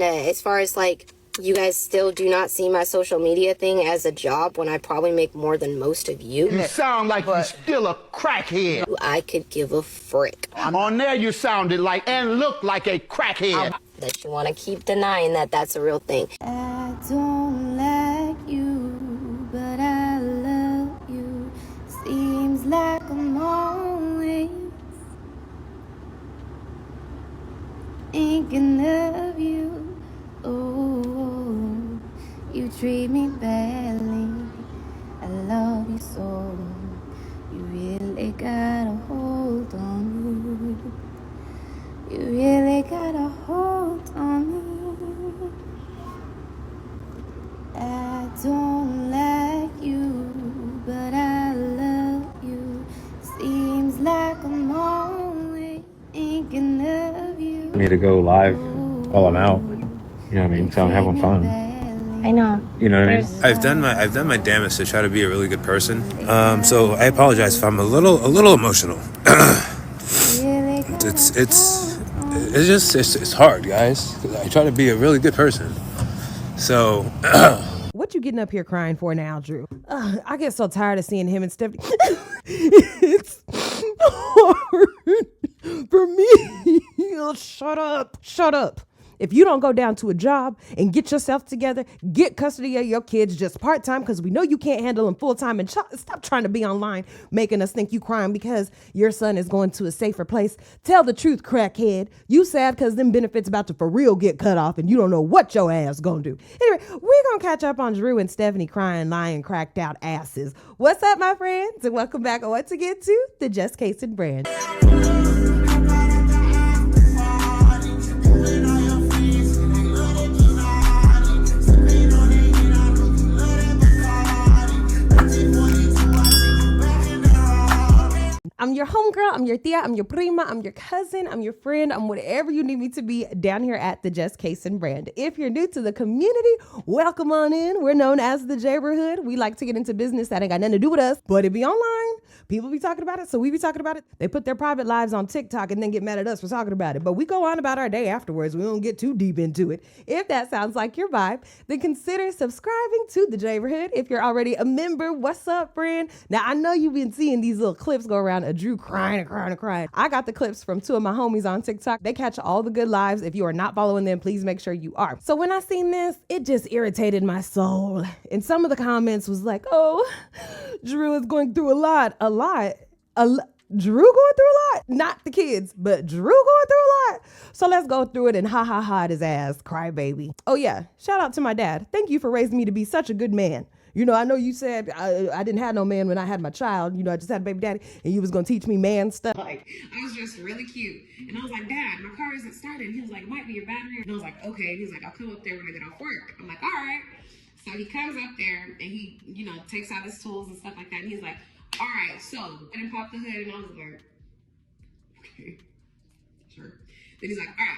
As far as like, you guys still do not see my social media thing as a job when I probably make more than most of you. You sound like you're still a crackhead. I could give a frick. On there you sounded like and looked like a crackhead. That you want to keep denying that that's a real thing. I don't like you, but I love you. Seems like I'm always thinking of you. Oh, you treat me badly. I love you so. You really got a hold on me. You really got a hold on me. I don't like you, but I love you. Seems like I'm always thinking of you. I need to go live while I'm out. You know what I mean? So I'm having fun. I know. You know what I mean? I've done my damnest to try to be a really good person. So I apologize if I'm a little emotional. It's hard, guys. 'Cause I try to be a really good person. So What you getting up here crying for now, Drew? I get so tired of seeing him and Stephanie. It's hard for me. Oh, shut up. If you don't go down to a job and get yourself together, get custody of your kids just part-time, because we know you can't handle them full-time, and stop trying to be online making us think you crying because your son is going to a safer place. Tell the truth, crackhead. You sad because them benefits about to for real get cut off and you don't know what your ass gonna do. Anyway, we're gonna catch up on Drew and Stephanie crying, lying, cracked out asses. What's up, my friends? And welcome back once again to the Just Casing brand. I'm your homegirl, I'm your tia, I'm your prima, I'm your cousin, I'm your friend, I'm whatever you need me to be down here at the Just Casing brand. If you're new to the community, welcome on in. We're known as the Neighborhood. We like to get into business that ain't got nothing to do with us, but it be online. People be talking about it, so we be talking about it. They put their private lives on TikTok and then get mad at us for talking about it, but we go on about our day afterwards. We don't get too deep into it. If that sounds like your vibe, then consider subscribing to the Neighborhood. If you're already a member, what's up, friend? Now, I know you've been seeing these little clips go around of Drew crying. I got the clips from two of my homies on TikTok. They catch all the good lives. If you are not following them, please make sure you are. So when I seen this, it just irritated my soul. And some of the comments was like, oh, Drew is going through a lot. Drew going through a lot? Not the kids, but Drew going through a lot. So let's go through it and ha his ass, cry baby. Oh yeah, shout out to my dad. Thank you for raising me to be such a good man. You know, I know you said I didn't have no man when I had my child. You know, I just had a baby daddy, and you was going to teach me man stuff. Like, I was just really cute. And I was like, Dad, my car isn't started. And he was like, it might be your battery. And I was like, okay. And he's like, I'll come up there when I get off work. I'm like, all right. So he comes up there, and he, you know, takes out his tools and stuff like that. And he's like, all right, so. And then pop the hood, and I was like, okay, sure. Then he's like, all right,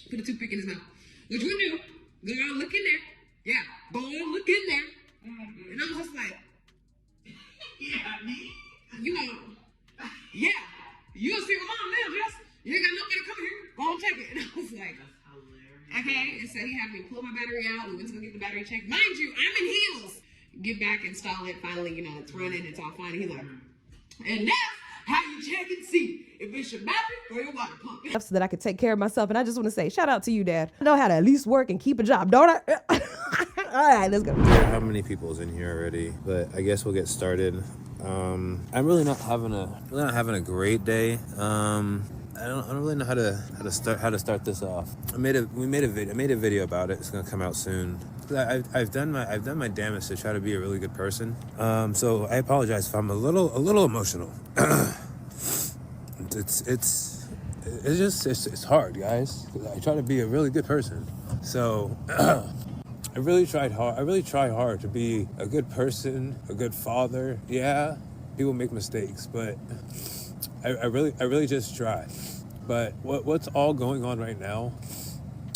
put a toothpick in his mouth. Which we knew. Go on, look in there. Yeah, go on, look in there. And I was just like, yeah, you know, yeah, you'll see what mom lives, yes. You ain't got nobody to come here. Go on, check it. And I was like, okay. And so he had me pull my battery out. We went to go get the battery checked. Mind you, I'm in heels. Get back, install it. Finally, you know, it's running. It's all fine. And he's like, and that's how you check and see if it's your battery or your water pump. So that I could take care of myself. And I just want to say, shout out to you, Dad. I know how to at least work and keep a job, don't I? All right, let's go. how many people's in here already? But I guess we'll get started. I'm really not having a great day. I don't really know how to start this off. I made a video about it. It's gonna come out soon. I've done my damnest to try to be a really good person. So I apologize if I'm a little emotional. It's hard, guys. I try to be a really good person. So I really try hard to be a good person, a good father. Yeah, people make mistakes, but I really just try. But what's all going on right now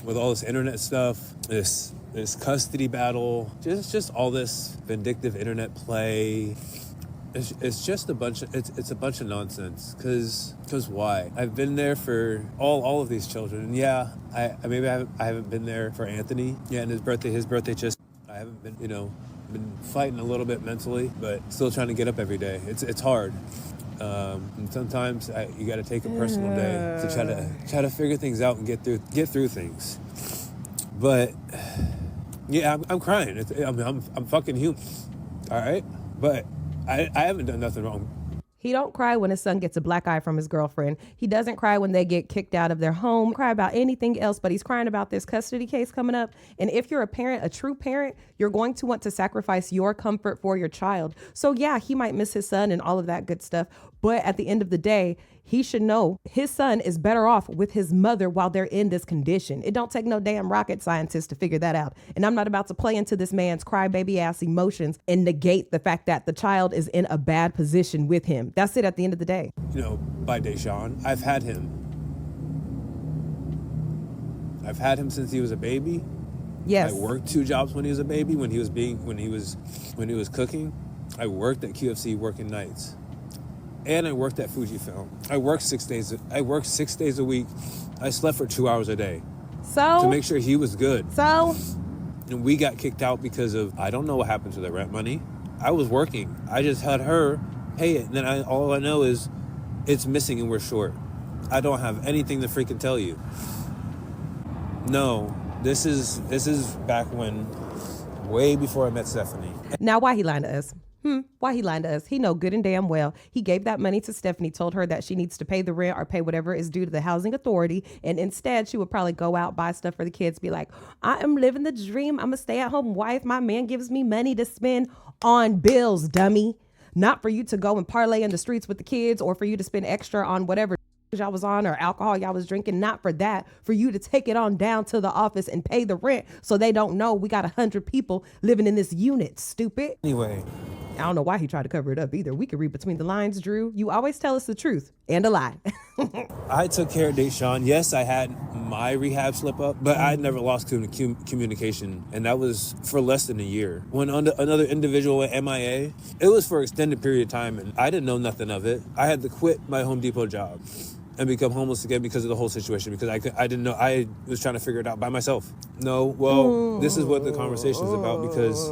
with all this internet stuff, this custody battle, just all this vindictive internet play, It's just a bunch of it's a bunch of nonsense. Cause why? I've been there for all of these children. And yeah, I haven't been there for Anthony. Yeah, and his birthday just I haven't been been fighting a little bit mentally, but still trying to get up every day. It's hard. And sometimes you got to take a personal day to try to figure things out and get through things. But yeah, I'm crying. I'm fucking human. All right, but I haven't done nothing wrong. He don't cry when his son gets a black eye from his girlfriend. He doesn't cry when they get kicked out of their home, cry about anything else, but he's crying about this custody case coming up. And if you're a parent, a true parent, you're going to want to sacrifice your comfort for your child. So yeah, he might miss his son and all of that good stuff. But at the end of the day, he should know his son is better off with his mother while they're in this condition. It don't take no damn rocket scientist to figure that out. And I'm not about to play into this man's crybaby ass emotions and negate the fact that the child is in a bad position with him. That's it at the end of the day. By Deshaun, I've had him. I've had him since he was a baby. Yes. I worked 2 jobs when he was a baby. When he was cooking, I worked at QFC working nights. And I worked at Fujifilm. I worked 6 days a week. I slept for 2 hours a day. So? To make sure he was good. So? And we got kicked out because of, I don't know what happened to the rent money. I was working. I just had her pay it. And then all I know is it's missing and we're short. I don't have anything to freaking tell you. No, this is back when, way before I met Stephanie. Now, why he lying to us? Why he lying to us? He know good and damn well he gave that money to Stephanie, told her that she needs to pay the rent or pay whatever is due to the housing authority, and instead she would probably go out, buy stuff for the kids, be like, I am living the dream. I'm a stay-at-home wife. My man gives me money to spend on bills, dummy. Not for you to go and parlay in the streets with the kids or for you to spend extra on whatever y'all was on or alcohol y'all was drinking. Not for that, for you to take it on down to the office and pay the rent so they don't know we got 100 people living in this unit, stupid. Anyway, I don't know why he tried to cover it up either. We could read between the lines, Drew. You always tell us the truth and a lie. I took care of Deshaun. Yes, I had my rehab slip up, but I never lost communication, and that was for less than a year. When another individual went MIA, it was for an extended period of time, and I didn't know nothing of it. I had to quit my Home Depot job and become homeless again because of the whole situation, because I didn't know. I was trying to figure it out by myself. No, well, this is what the conversation is about, because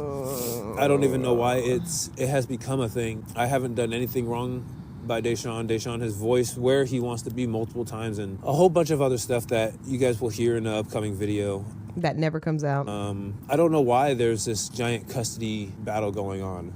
I don't even know why it has become a thing. I haven't done anything wrong by Deshaun. Deshaun has voiced where he wants to be multiple times and a whole bunch of other stuff that you guys will hear in the upcoming video. That never comes out. I don't know why there's this giant custody battle going on.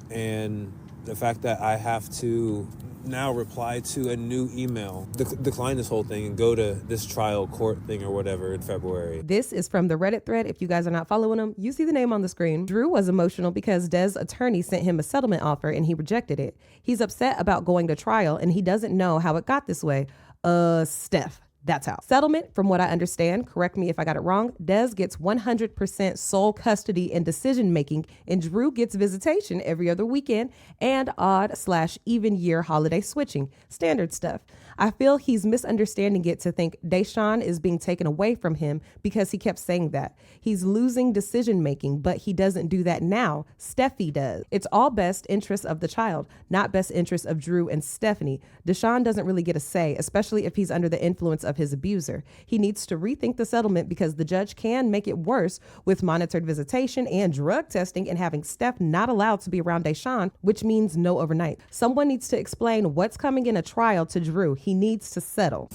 And the fact that I have to now reply to a new email, decline this whole thing and go to this trial court thing or whatever in February. This is from the Reddit thread. If you guys are not following him, you see the name on the screen. Drew was emotional because Des' attorney sent him a settlement offer and he rejected it. He's upset about going to trial and he doesn't know how it got this way. Steph. That's how. Settlement, from what I understand, correct me if I got it wrong, Des gets 100% sole custody and decision making, and Drew gets visitation every other weekend and odd/even year holiday switching. Standard stuff. I feel he's misunderstanding it to think Deshaun is being taken away from him because he kept saying that. He's losing decision making, but he doesn't do that now. Steffi does. It's all best interest of the child, not best interest of Drew and Stephanie. Deshaun doesn't really get a say, especially if he's under the influence of his abuser. He needs to rethink the settlement because the judge can make it worse with monitored visitation and drug testing and having Steph not allowed to be around Deshaun, which means no overnight. Someone needs to explain what's coming in a trial to Drew. He needs to settle.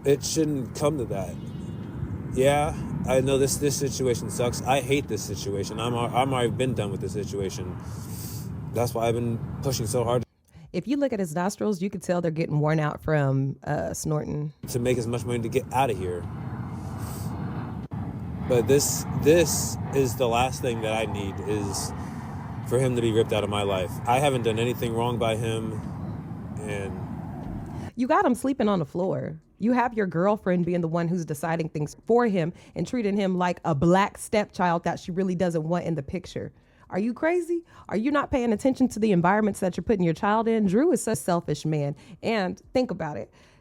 It shouldn't come to that. Yeah, I know this situation sucks. I hate this situation. I'm already been done with this situation. That's why I've been pushing so hard. If you look at his nostrils, you could tell they're getting worn out from snorting. To make as much money to get out of here. But this is the last thing that I need, is for him to be ripped out of my life. I haven't done anything wrong by him, and you got him sleeping on the floor. You have your girlfriend being the one who's deciding things for him and treating him like a black stepchild that she really doesn't want in the picture. Are you crazy? Are you not paying attention to the environments that you're putting your child in? Drew is such a selfish man. And think about it.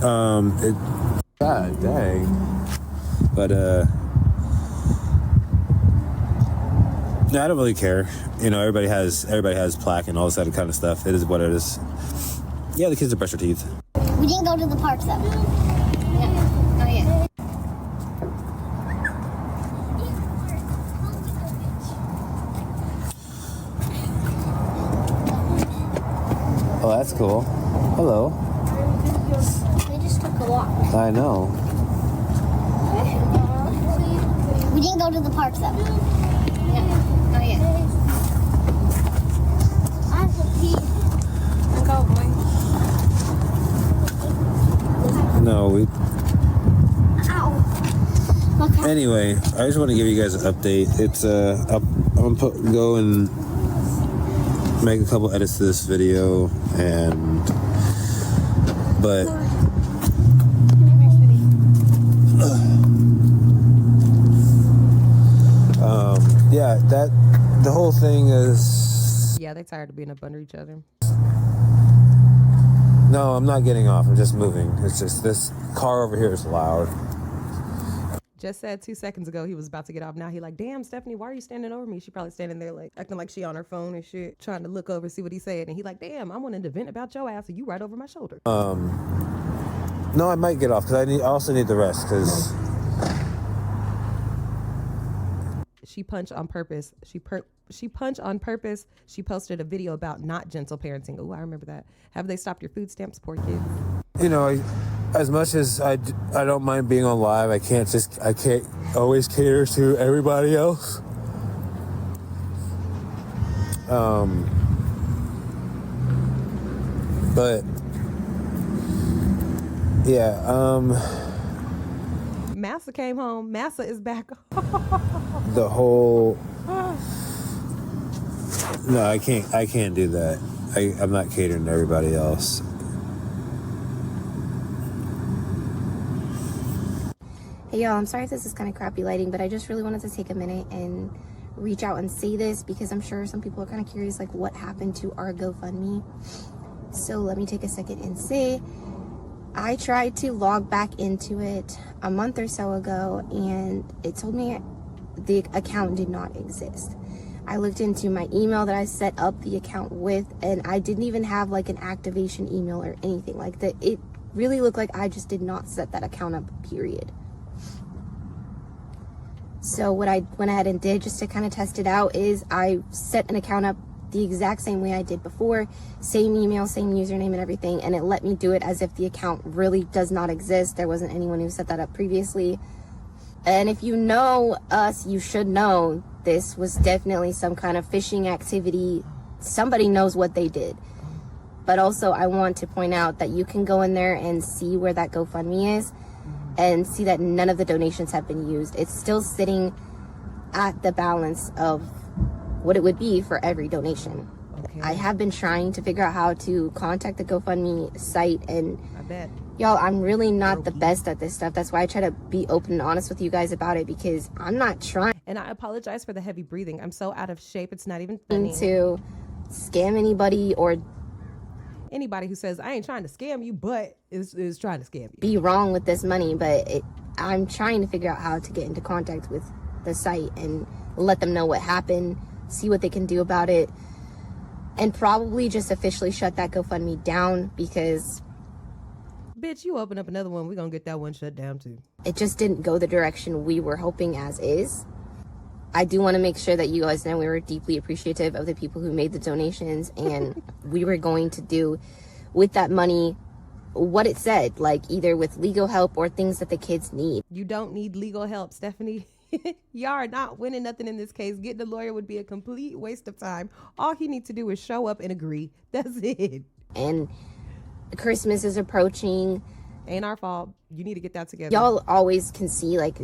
God dang. But no, I don't really care. You know, everybody has plaque and all this other kind of stuff. It is what it is. Yeah, the kids will brush their teeth. We didn't go to the park though. No, not yet. Oh, that's cool. Hello. We just took a walk. I know. We didn't go to the park though. No, not yet. I have to pee. Go, boy. No, we. Ow. Okay. Anyway, I just want to give you guys an update. It's I'm gonna go and make a couple edits to this video, but yeah, that the whole thing is. Yeah, they tired of being up under each other. No, I'm not getting off. I'm just moving. It's just this car over here is loud. Just said 2 seconds ago he was about to get off. Now he like, damn, Stephanie, why are you standing over me? She probably standing there like acting like she on her phone and shit, trying to look over, see what he said. And he like, damn, I wanted to vent about your ass and you right over my shoulder. No, I might get off because I also need the rest because. She punched on purpose. She punched on purpose. She posted a video about not gentle parenting. Oh, I remember that. Have they stopped your food stamps? Poor kids. You know, as much as I don't mind being on live, I can't always cater to everybody else. But yeah, Massa came home. Massa is back. the whole. No, I can't do that. I'm not catering to everybody else. Hey y'all, I'm sorry if this is kind of crappy lighting, but I just really wanted to take a minute and reach out and say this because I'm sure some people are kind of curious like what happened to our GoFundMe. So let me take a second and say I tried to log back into it a month or so ago and it told me the account did not exist. I looked into my email that I set up the account with and I didn't even have like an activation email or anything like that. It really looked like I just did not set that account up, period. So what I went ahead and did just to kind of test it out is I set an account up the exact same way I did before, same email, same username and everything, and it let me do it as if the account really does not exist. There wasn't anyone who set that up previously. And if you know us, you should know this was definitely some kind of phishing activity. Somebody knows what they did. But also I want to point out that you can go in there and see where that GoFundMe is and see that none of the donations have been used. It's still sitting at the balance of what it would be for every donation. Okay. I have been trying to figure out how to contact the GoFundMe site, and I bet. Y'all, I'm really not the best at this stuff. That's why I try to be open and honest with you guys about it, because I'm not trying. And I apologize for the heavy breathing. I'm so out of shape. It's not even funny. To scam anybody or anybody who says I ain't trying to scam you, but is trying to scam you. Be wrong with this money, but I'm trying to figure out how to get into contact with the site and let them know what happened, see what they can do about it, and probably just officially shut that GoFundMe down, because bitch, you open up another one, we're gonna get that one shut down too. It just didn't go the direction we were hoping as is. I do want to make sure that you guys know we were deeply appreciative of the people who made the donations, and we were going to do with that money what it said, like either with legal help or things that the kids need. You don't need legal help, Stephanie. Y'all are not winning nothing in this case. Getting a lawyer would be a complete waste of time. All he needs to do is show up and agree. That's it. And Christmas is approaching. Ain't our fault. You need to get that together. Y'all always can see like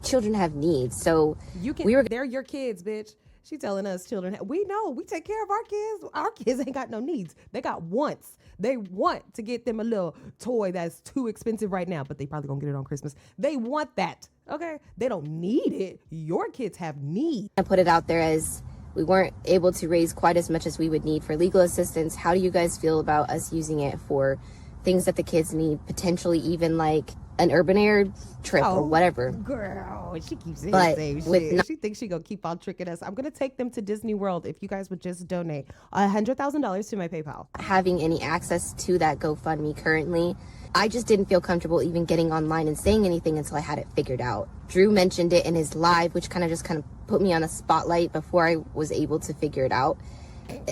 children have needs, so they're your kids, bitch. She telling us children we know, we take care of our kids. Our kids ain't got no needs. They got wants. They want to get them a little toy that's too expensive right now, but they probably gonna get it on Christmas. They want that, okay? They don't need it. Your kids have needs. I put it out there as we weren't able to raise quite as much as we would need for legal assistance. How do you guys feel about us using it for things that the kids need, potentially even like an urban air trip or whatever. Girl, she keeps saying But the same with shit. She thinks she gonna keep on tricking us. I'm gonna take them to Disney World if you guys would just donate $100,000 to my PayPal. having any access to that GoFundMe currently, I just didn't feel comfortable even getting online and saying anything until I had it figured out. Drew mentioned it in his live, which kind of put me on a spotlight before I was able to figure it out.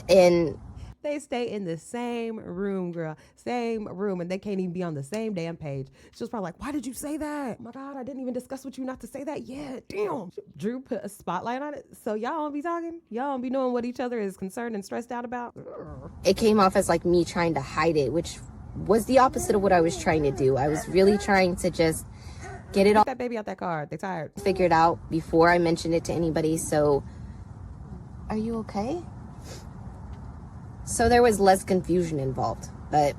And They stay in the same room, girl. Same room, and they can't even be on the same damn page. She was probably like, why did you say that? Oh my God, I didn't even discuss with you not to say that yet. Damn. Drew put a spotlight on it. So y'all don't be talking? Y'all don't be knowing what each other is concerned and stressed out about? it came off as like me trying to hide it, which was the opposite of what I was trying to do. I was really trying to just get it all Get that baby out that car. They tired. figured out before I mentioned it to anybody. So, are you okay? So there was less confusion involved, but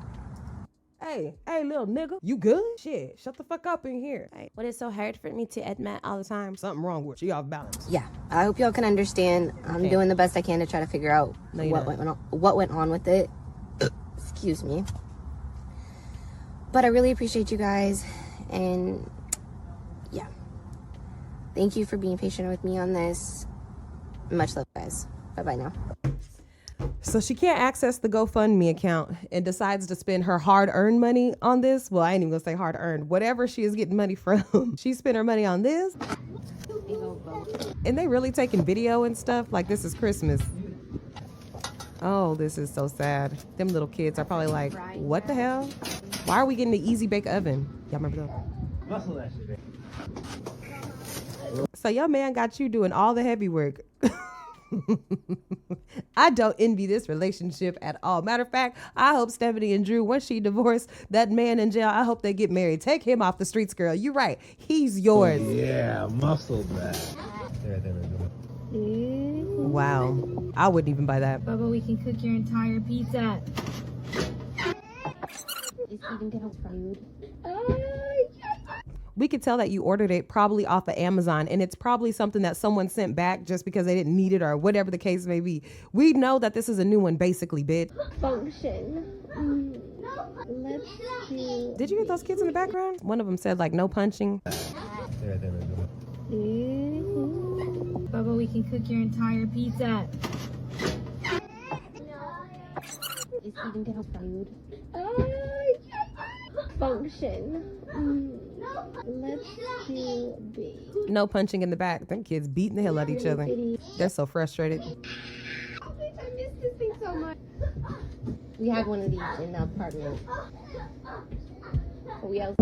Hey, little nigga. You good? Shit, shut the fuck up in here. Hey, what is so hard for me to admit all the time? Something wrong with you. She off balance. yeah, I hope y'all can understand. I'm doing the best I can to try to figure out No, you're not. what went on with it. Excuse me. But I really appreciate you guys, and yeah, thank you for being patient with me on this. Much love, guys. Bye bye now. So she can't access the GoFundMe account and decides to spend her hard-earned money on this. Well, I ain't even gonna say hard-earned. Whatever she is getting money from, she spent her money on this. And they really taking video and stuff like this is Christmas. Oh, this is so sad. Them little kids are probably like, what the hell? Why are we getting the Easy Bake Oven? Y'all remember that? So your man got you doing all the heavy work. I don't envy this relationship at all. Matter of fact, I hope Stephanie and Drew, once she divorced that man in jail, I hope they get married. Take him off the streets, girl. You're right. He's yours. Yeah, muscle back. Wow. I wouldn't even buy that. Bubba, we can cook your entire pizza. We could tell that you ordered it probably off of Amazon, and it's probably something that someone sent back just because they didn't need it or whatever the case may be. We know that this is a new one, basically, bitch. Function. Let's do... Did you hear those kids in the background? One of them said, like, no punching. Bubba, we can cook your entire pizza. Function. Let's do B. No punching in the back. Them kids beating the hell out of each other. They're so frustrated. I miss this thing so much. We had one of these in the apartment. But we also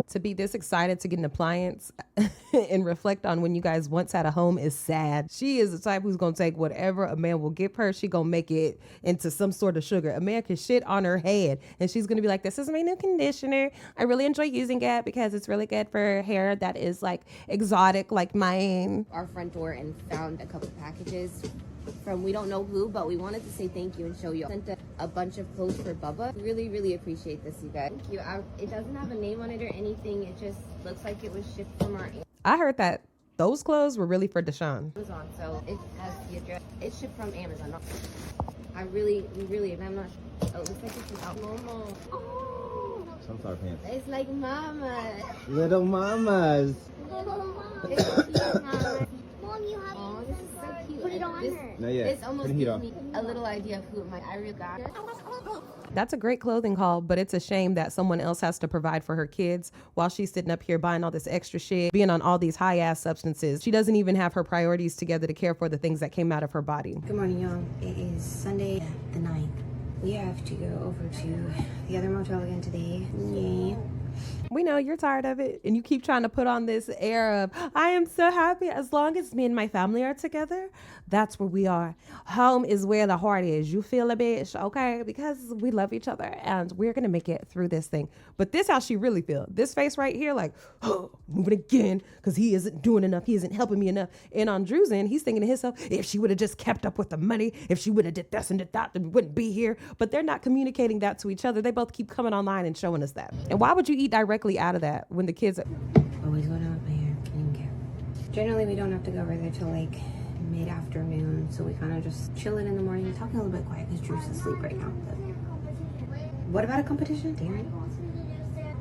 To be this excited to get an appliance and reflect on when you guys once had a home is sad. She is the type who's going to take whatever a man will give her. She going to make it into some sort of sugar. A man can shit on her head and she's going to be like, this is my new conditioner. I really enjoy using it because it's really good for hair that is like exotic like mine. our front door and found a couple packages from we don't know who, but we wanted to say thank you and show you. Sent a bunch of clothes for Bubba. Really, really appreciate this, you guys. Thank you. It doesn't have a name on it or anything. It just looks like it was shipped from our I heard that those clothes were really for Deshaun. Amazon, so it has the address. It's shipped from Amazon. I'm not. Oh, it looks like it's out. Momo. Oh, Sunflower pants. it's like mama. Little mamas. It's so cute, mama. Mom, you have Oh, this is so cute. Put it on This- her. Not yet. This almost Turn the heat gives off. me a little idea of who I really got. That's a great clothing haul, but it's a shame that someone else has to provide for her kids while she's sitting up here buying all this extra shit, being on all these high ass substances. She doesn't even have her priorities together to care for the things that came out of her body. Good morning, y'all. It is Sunday the 9th. We have to go over to the other motel again today. Yay. We know you're tired of it and you keep trying to put on this air of, I am so happy as long as me and my family are together. That's where we are. Home is where the heart is. You feel a bitch, okay? Because we love each other and we're going to make it through this thing. But this how she really feels. This face right here like, oh, moving again because he isn't doing enough. He isn't helping me enough. And on Drew's end, he's thinking to himself, if she would have just kept up with the money, if she would have did this and did that, then we wouldn't be here. But they're not communicating that to each other. They both keep coming online and showing us that. And why would you eat directly out of that when the kids are... Always going out with my hair. I don't even care. Generally, we don't have to go over there till like mid-afternoon, so we kind of just chilling in the morning, talking a little bit quiet because Drew's asleep right now. But what about a competition, Darren?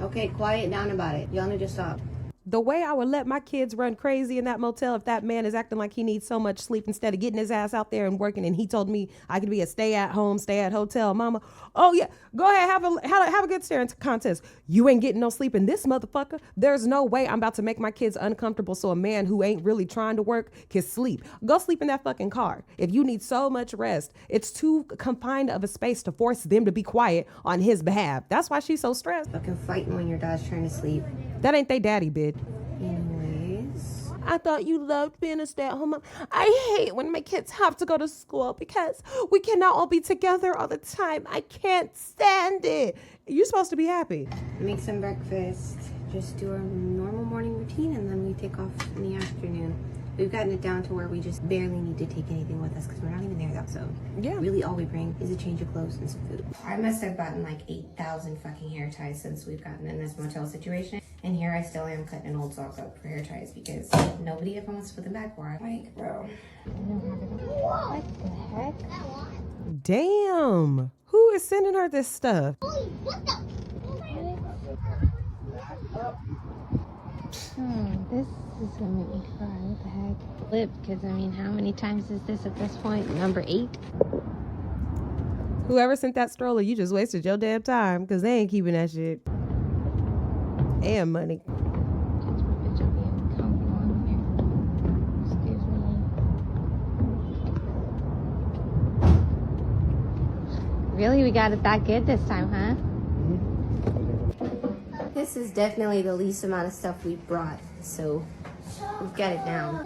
Okay, quiet down about it. Y'all need to stop. The way I would let my kids run crazy in that motel if that man is acting like he needs so much sleep instead of getting his ass out there and working, and he told me I could be a stay-at-home, stay-at-hotel mama. Oh yeah, go ahead, have a good staring contest. You ain't getting no sleep in this motherfucker. There's no way I'm about to make my kids uncomfortable so a man who ain't really trying to work can sleep. Go sleep in that fucking car. If you need so much rest, it's too confined of a space to force them to be quiet on his behalf. That's why she's so stressed. Fucking fighting when your dad's trying to sleep. That ain't they daddy, bitch. Anyways, I thought you loved being a stay-at-home mom. I hate when my kids have to go to school because we cannot all be together all the time. I can't stand it. You're supposed to be happy. make some breakfast, just do our normal morning routine, and then we take off in the afternoon. We've gotten it down to where we just barely need to take anything with us because we're not even there though. So yeah, really all we bring is a change of clothes and some food. I must have gotten like 8,000 fucking hair ties since we've gotten in this motel situation. And here I still am cutting an old sock up for hair ties because nobody ever wants to put them back where I'm like, bro. What the heck? damn. Who is sending her this stuff? This is gonna make me cry. What the heck? Lip, because I mean, how many times is this at this point? Number 8? Whoever sent that stroller, you just wasted your damn time because they ain't keeping that shit. And money. Really? We got it that good this time, huh? This is definitely the least amount of stuff we brought, so we've got it down.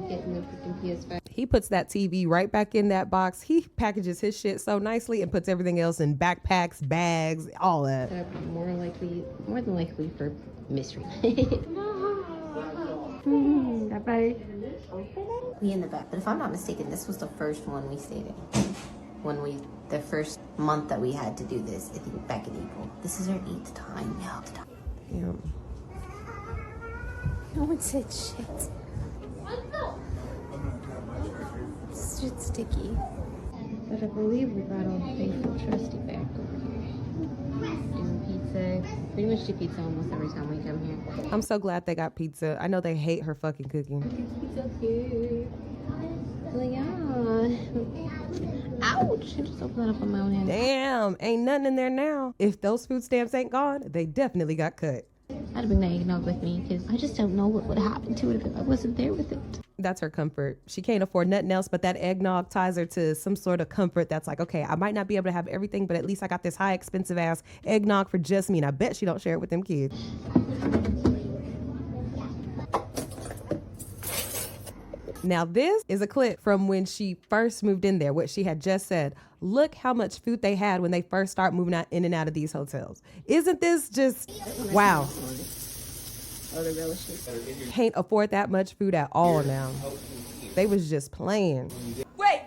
Getting the freaking PS5. He puts that TV right back in that box. He packages his shit so nicely and puts everything else in backpacks, bags, all that. More than likely for mystery. That better. We in the back, but if I'm not mistaken, this was the first one we stayed in. The first month that we had to do this, I think back in April. This is our 8th time. Yeah. No one said shit. It's just sticky. But I believe we brought all the faithful trusty back over here. Doing pizza. Pretty much do pizza almost every time we come here. I'm so glad they got pizza. I know they hate her fucking cooking. Pizza here. Well, yeah. Ouch! I just opened that up on my own hand. Damn, ain't nothing in there now. If those food stamps ain't gone, they definitely got cut. I'd bring that eggnog with me because I just don't know what would happen to it if I wasn't there with it. That's her comfort. She can't afford nothing else, but that eggnog ties her to some sort of comfort that's like, okay, I might not be able to have everything, but at least I got this high expensive ass eggnog for just me, and I bet she don't share it with them kids. Now this is a clip from when she first moved in there, what she had just said. Look how much food they had when they first start moving out in and out of these hotels. Isn't this just, wow. Can't afford that much food at all now. They was just playing. Wait!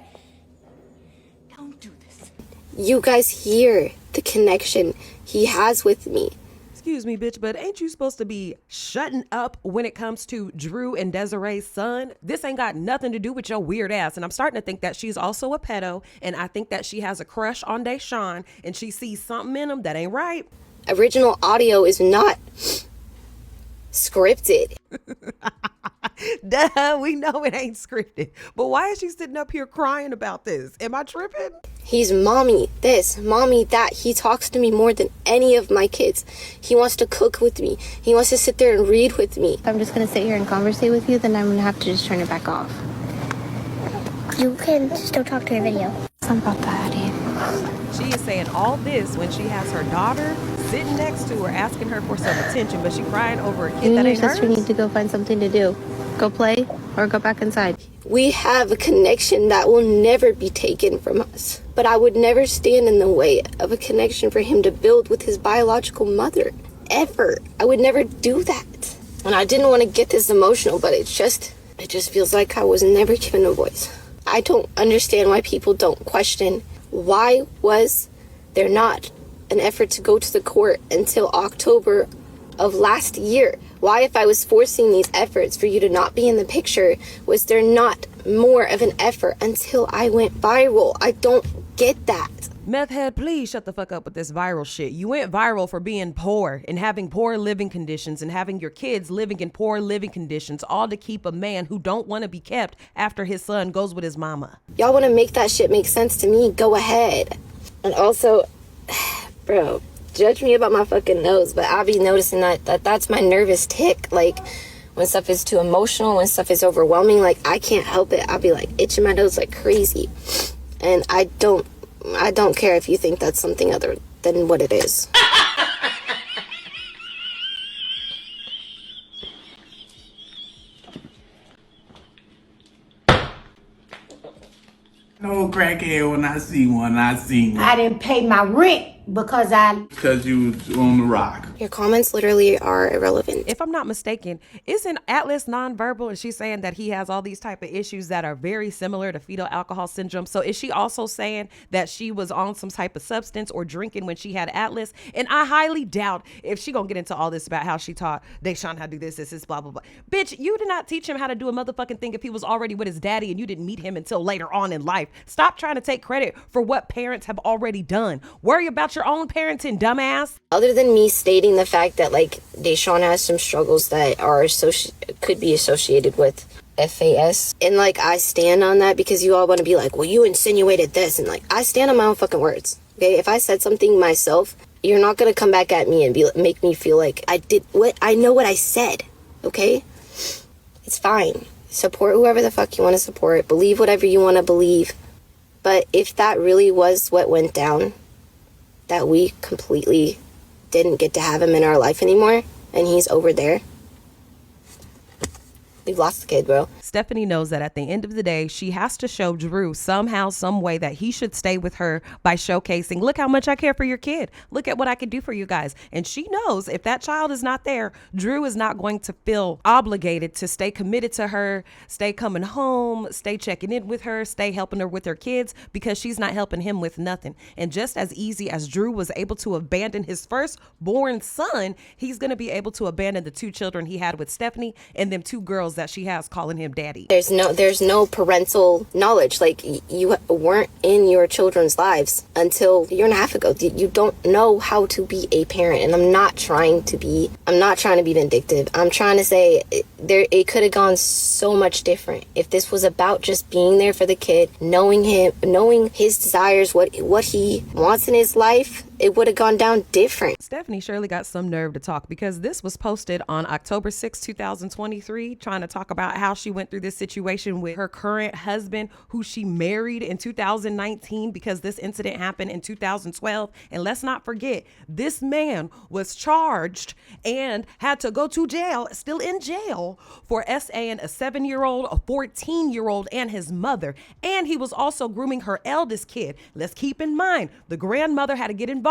Don't do this. You guys hear the connection he has with me. Excuse me, bitch, but ain't you supposed to be shutting up when it comes to Drew and Desiree's son? This ain't got nothing to do with your weird ass. And I'm starting to think that she's also a pedo. And I think that she has a crush on Deshaun and she sees something in him that ain't right. Original audio is not scripted. Duh, we know it ain't scripted. But why is she sitting up here crying about this? Am I tripping? He's mommy this, mommy that. He talks to me more than any of my kids. He wants to cook with me. He wants to sit there and read with me. If I'm just gonna sit here and conversate with you, then I'm gonna have to just turn it back off. You can still talk to your video. Something about that, Eddie. She is saying all this when she has her daughter sitting next to her asking her for some attention, but she crying over a kid You that and your ain't hers. sister need to go find something to do. Go play or go back inside. We have a connection that will never be taken from us. But I would never stand in the way of a connection for him to build with his biological mother. Ever. I would never do that. And I didn't want to get this emotional, but it just feels like I was never given a voice. I don't understand why people don't question why was there not an effort to go to the court until October of last year? Why, if I was forcing these efforts for you to not be in the picture, was there not more of an effort until I went viral. I don't get that. Meth head, please shut the fuck up with this viral shit. You went viral for being poor and having poor living conditions and having your kids living in poor living conditions, all to keep a man who don't want to be kept after his son goes with his mama. Y'all want to make that shit make sense to me? Go ahead. And also, bro, judge me about my fucking nose, but I'll be noticing that's my nervous tick. Like, when stuff is too emotional, when stuff is overwhelming, like, I can't help it. I'll be like itching my nose like crazy. And I don't care if you think that's something other than what it is. No crackhead when I see one, I see one. I didn't pay my rent because you was on the rock. Your comments literally are irrelevant. If I'm not mistaken, isn't Atlas nonverbal? And she's saying that he has all these type of issues that are very similar to fetal alcohol syndrome. So is she also saying that she was on some type of substance or drinking when she had Atlas? And I highly doubt if she gonna get into all this about how she taught Deshaun how to do this, blah, blah, blah. Bitch, you did not teach him how to do a motherfucking thing if he was already with his daddy and you didn't meet him until later on in life. Stop trying to take credit for what parents have already done. Worry about your own parenting, dumbass. Other than me stating the fact that, like, Deshaun has some struggles that are could be associated with FAS, and, like, I stand on that because you all want to be like, well, you insinuated this, and, like, I stand on my own fucking words, okay? If I said something myself, you're not gonna come back at me and make me feel like I know what I said, okay? It's fine. Support whoever the fuck you want to support. Believe whatever you want to believe. But if that really was what went down, that we completely didn't get to have him in our life anymore, and he's over there, we've lost the kid, bro. Stephanie knows that at the end of the day, she has to show Drew somehow, some way that he should stay with her by showcasing, look how much I care for your kid. Look at what I can do for you guys. And she knows if that child is not there, Drew is not going to feel obligated to stay committed to her, stay coming home, stay checking in with her, stay helping her with her kids, because she's not helping him with nothing. And just as easy as Drew was able to abandon his firstborn son, he's going to be able to abandon the two children he had with Stephanie and them two girls that she has calling him daddy. There's no parental knowledge. Like, you weren't in your children's lives until a year and a half ago. You don't know how to be a parent. And I'm not trying to be vindictive. I'm trying to say it could have gone so much different if this was about just being there for the kid, knowing him, knowing his desires, what he wants in his life. It would have gone down different. Stephanie surely got some nerve to talk, because this was posted on October 6, 2023, trying to talk about how she went through this situation with her current husband, who she married in 2019, because this incident happened in 2012. And let's not forget, this man was charged and had to go to jail, still in jail, for SAing a 7-year-old, a 14-year-old, and his mother. And he was also grooming her eldest kid. Let's keep in mind, the grandmother had to get involved,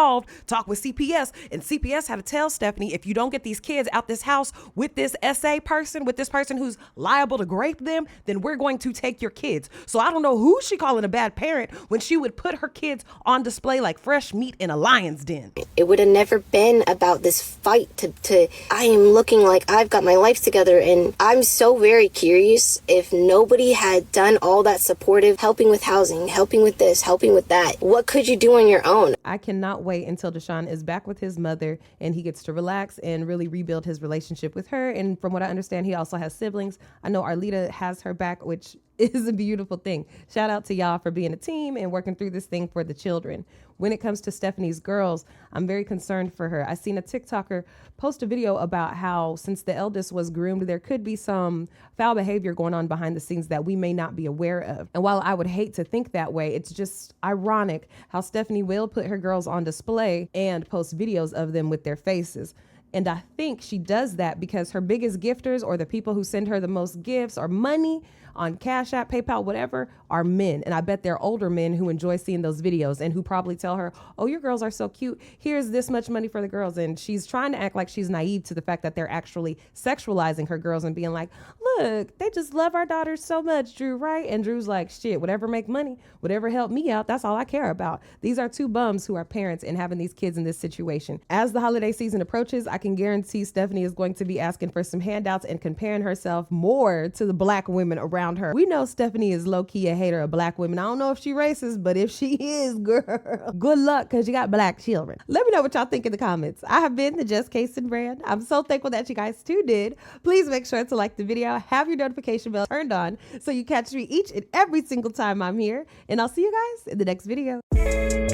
talk with CPS, and CPS had to tell Stephanie, if you don't get these kids out this house with this SA person, with this person who's liable to grape them, then we're going to take your kids. So I don't know who she calling a bad parent when she would put her kids on display like fresh meat in a lion's den. It would have never been about this fight to I am looking like I've got my life together. And I'm so very curious, if nobody had done all that supportive, helping with housing, helping with this, helping with that, what could you do on your own? I cannot wait until Deshaun is back with his mother and he gets to relax and really rebuild his relationship with her. And from what I understand, he also has siblings. I know Arlita has her back, which is a beautiful thing. Shout out to y'all for being a team and working through this thing for the children. When it comes to Stephanie's girls, I'm very concerned for her. I seen a TikToker post a video about how, since the eldest was groomed, there could be some foul behavior going on behind the scenes that we may not be aware of. And while I would hate to think that way, it's just ironic how Stephanie will put her girls on display and post videos of them with their faces. And I think she does that because her biggest gifters, or the people who send her the most gifts or money on Cash App, PayPal, whatever, are men. And I bet they're older men who enjoy seeing those videos and who probably tell her, oh, your girls are so cute. Here's this much money for the girls. And she's trying to act like she's naive to the fact that they're actually sexualizing her girls and being like, look, they just love our daughters so much, Drew, right? And Drew's like, shit, whatever make money, whatever help me out, that's all I care about. These are two bums who are parents and having these kids in this situation. As the holiday season approaches, I can guarantee Stephanie is going to be asking for some handouts and comparing herself more to the black women around around her. We know Stephanie is low-key a hater of black women. I don't know if she racist, but if she is, girl, good luck, because you got black children. Let me know what y'all think in the comments. I have been the Just Casing Brand. I'm so thankful that you guys too did. Please make sure to like the video, have your notification bell turned on so you catch me each and every single time I'm here. And I'll see you guys in the next video.